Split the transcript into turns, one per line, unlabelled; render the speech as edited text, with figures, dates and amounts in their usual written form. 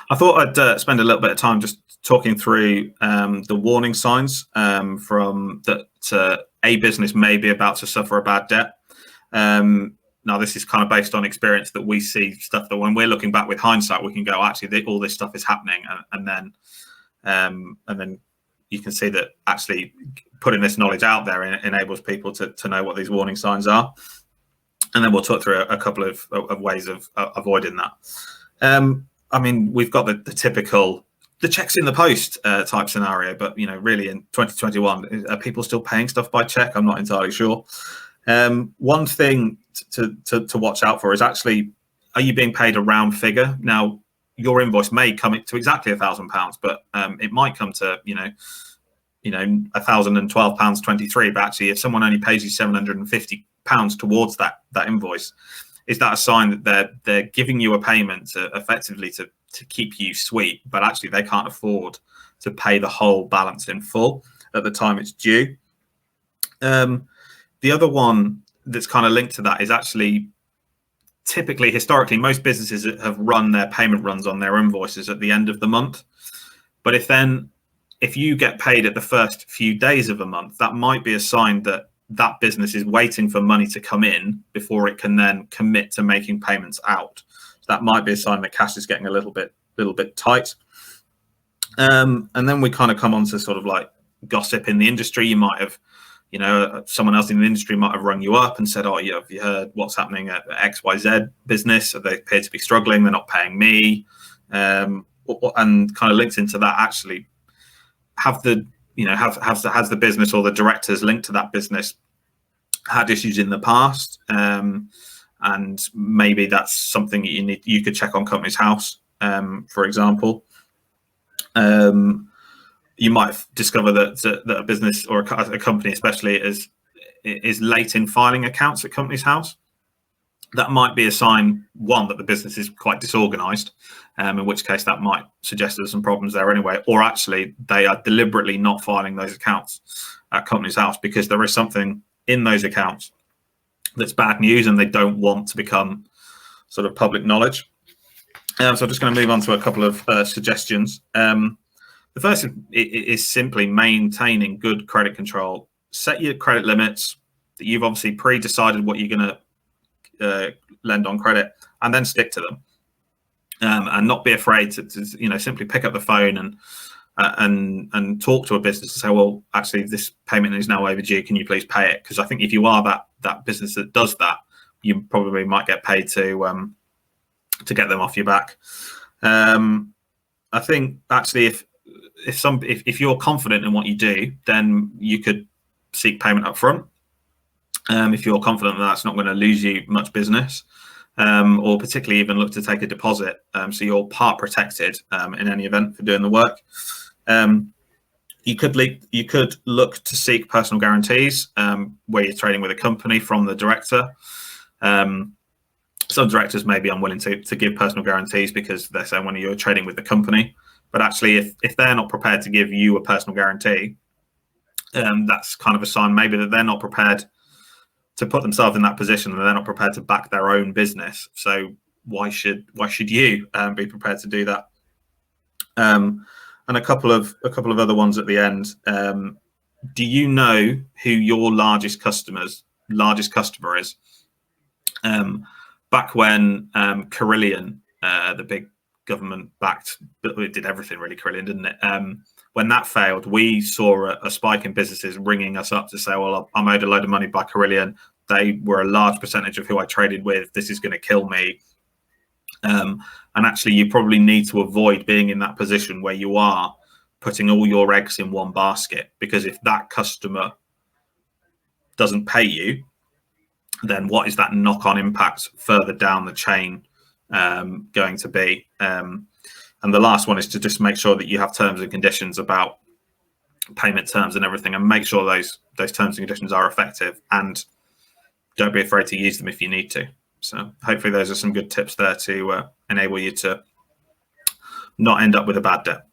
I thought I'd spend a little bit of time just talking through the warning signs from that a business may be about to suffer a bad debt. Now, this is kind of based on experience that we see stuff that when we're looking back with hindsight, we can go, actually, all this stuff is happening, and then you can see that actually putting this knowledge out there enables people to know what these warning signs are. And then we'll talk through a couple of ways of avoiding that. I mean, we've got the typical the checks in the post type scenario, but really in 2021, are people still paying stuff by check? I'm not entirely sure. One thing to watch out for is actually, are you being paid a round figure? Now, your invoice may come to exactly £1,000, but it might come to £1,012.23. But actually, if someone only pays you £750 towards that invoice, is that a sign that they're giving you a payment effectively to keep you sweet, but actually they can't afford to pay the whole balance in full at the time it's due? The other one that's kind of linked to that is actually, typically, historically, most businesses have run their payment runs on their invoices at the end of the month. But if you get paid at the first few days of a month, that might be a sign that business is waiting for money to come in before it can then commit to making payments out. So that might be a sign that cash is getting a little bit tight. And then we kind of come on to sort of like gossip in the industry. You might have, someone else in the industry might have rung you up and said, "Oh, have you heard what's happening at XYZ business? They appear to be struggling. They're not paying me." And kind of linked into that, actually, has the business or the directors linked to that business had issues in the past? And maybe that's something you could check on Companies House, for example. You might discover that a business or a company especially is late in filing accounts at Companies House. That might be a sign, one, that the business is quite disorganized, in which case that might suggest there's some problems there anyway, or actually they are deliberately not filing those accounts at Companies House because there is something in those accounts that's bad news and they don't want to become sort of public knowledge. So I'm just going to move on to a couple of suggestions. The first is simply maintaining good credit control. Set your credit limits that you've obviously pre-decided what you're going to lend on credit, and then stick to them. And not be afraid to simply pick up the phone and talk to a business and say, well, actually, this payment is now overdue. Can you please pay it? Because I think if you are that business that does that, you probably might get paid to get them off your back. I think actually, if you're confident in what you do, then you could seek payment up front. If you're confident that that's not going to lose you much business, or particularly even look to take a deposit, so you're part protected in any event for doing the work. You could look to seek personal guarantees where you're trading with a company from the director. Some directors may be unwilling to give personal guarantees because they're saying when you're trading with the company. But actually, if they're not prepared to give you a personal guarantee, that's kind of a sign maybe that they're not prepared to put themselves in that position, and they're not prepared to back their own business. So why should you be prepared to do that? And a couple of other ones at the end. Do you know who your largest customer is? Back when Carillion, the big government-backed, but it did everything really, Carillion, didn't it? When that failed, we saw a spike in businesses ringing us up to say, well, I'm owed a load of money by Carillion. They were a large percentage of who I traded with. This is going to kill me. And actually, you probably need to avoid being in that position where you are putting all your eggs in one basket, because if that customer doesn't pay you, then what is that knock-on impact further down the chain going to be? And the last one is to just make sure that you have terms and conditions about payment terms and everything, and make sure those terms and conditions are effective, and don't be afraid to use them if you need to. So hopefully those are some good tips there to enable you to not end up with a bad debt.